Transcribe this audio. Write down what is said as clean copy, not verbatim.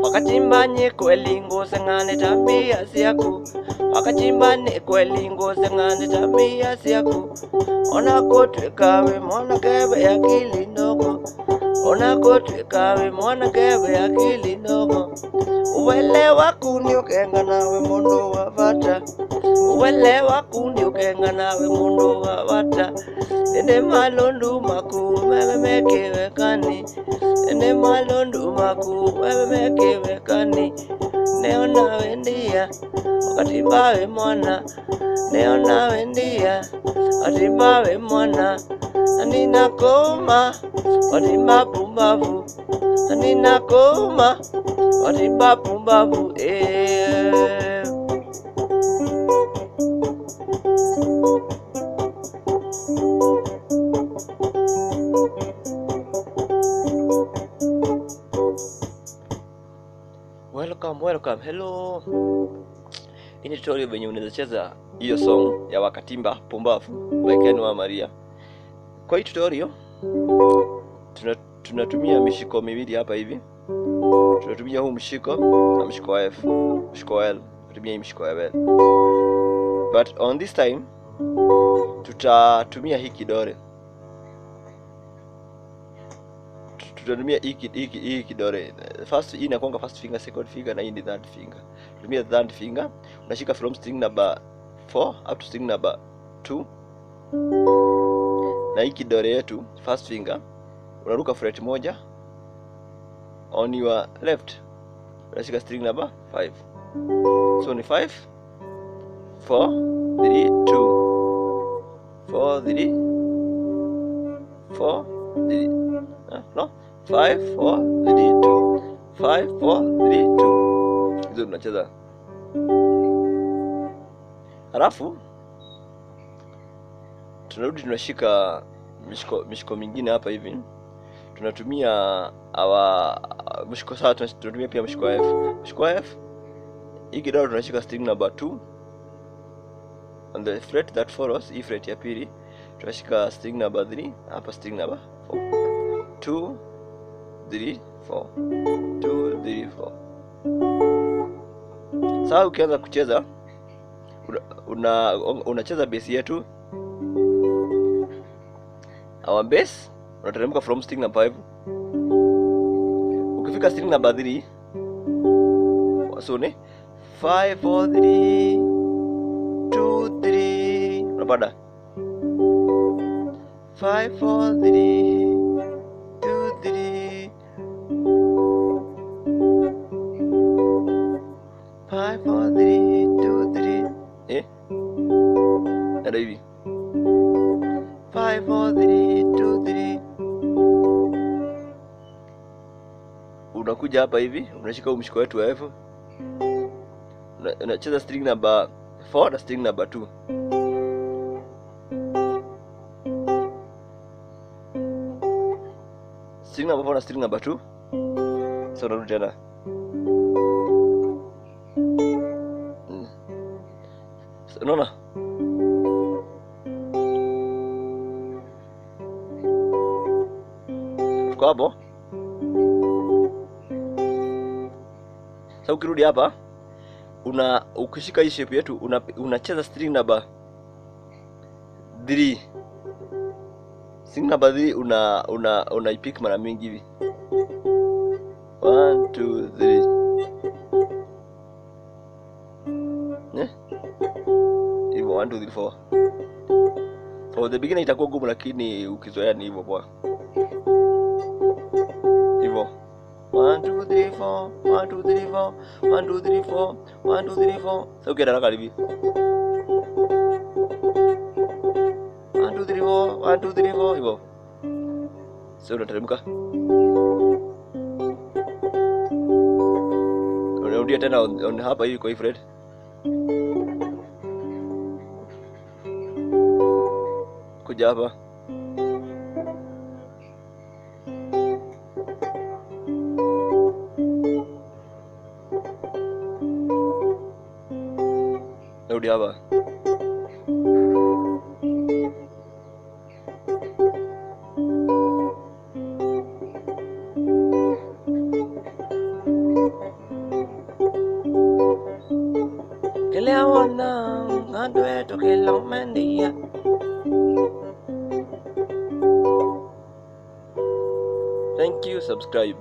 Wakatimba ni kweli ngosengane tabia siaku. Wakatimba ni kweli ngosengane tabia siaku. Ona kotwekawe mwana kebe akili ndogo. Ona kotwekawe mwana kebe akili ndogo. Uwelewa kuni ukenga nawe mundu wa vata. Uwelewa kuni ukenga nawe mundu wa vata. Ende malondu maku wewe mekewekani. Ende malondu maku wewe mekewekani. Neona wendia Wakatimba we mwana. Neona wendia Wakatimba we mwana. Anina koma Wakatimba pumbafu. Anina koma Wakatimba pumbafu. Welcome, hello. Hii ni tutorial venye unaweza cheza hiyo song ya Wakatimba Pumbafu by Ken wa Maria. Kwa hii tutorial tunatumia mishiko miwili hapa hivi. Tunatumia huu mshiko na mshiko wa F, mshiko wa L. Tunatumia hii mshiko ya L. But on this time tutatumia hii kidole. Tutatumia hii kidole. First hii inakuanga first finger, second finger na hii ni third finger. Tumia third finger, unashika from string number 4 up to string number 2. Na hii kidole yetu first finger unaruka fret moja on your left. Unashika string number 5. So ni 5 4 3 2 4 3 4 3 no 5 4 3 2 5 4 3 2. Hizo tunacheza. Halafu tunarudi tunashika mishiko mingine hapa hivi. Tunatumia mshiko sawa, tunatumia pia mshiko F. Mshiko F hii kidole tunashika string number 2 on the fret that follows. Hii fret ya pili tunashika string number 3, hapa string number 4. 2 3 4 2 3 4. Sasa ukianza kucheza unacheza bass yetu. Our bass unateremka from string number 5. Ukifika string number 3 so ni 5 4 3 2 3. Unapanda 5 4 3 2 3 5 4 3 2 3. Ndio hivi 5 4 3 2 3. Unakuja hapa hivi, unashika mshiko wetu wa F. Unacheza string number 4 na string number 2. String number 4 na string number 2. So unarudi tena. Unaona? Tuko hapo. Sasa ukirudi hapa ukishika hii shape yetu unacheza string number 3. String number 3 unaipick mara mingi hivi. 1 2 3. Hivyo 1 2 3 4. For the beginner itakuwa gumu, lakini ukizoea ni hivyo poa. Hivyo 1 2 3 4 1 2 3 4 1 2 3 4 1 2 3 4. Sasa ukienda haraka hivi 1 2 3 4 1 2 3 4 hivyo. Sasa unateremka. Unarudia tena on hapa hivi kwa hii fret. Kuja hapa. Rudi hapa. Kila wana adwe to kila mendia. Thank you, subscribe.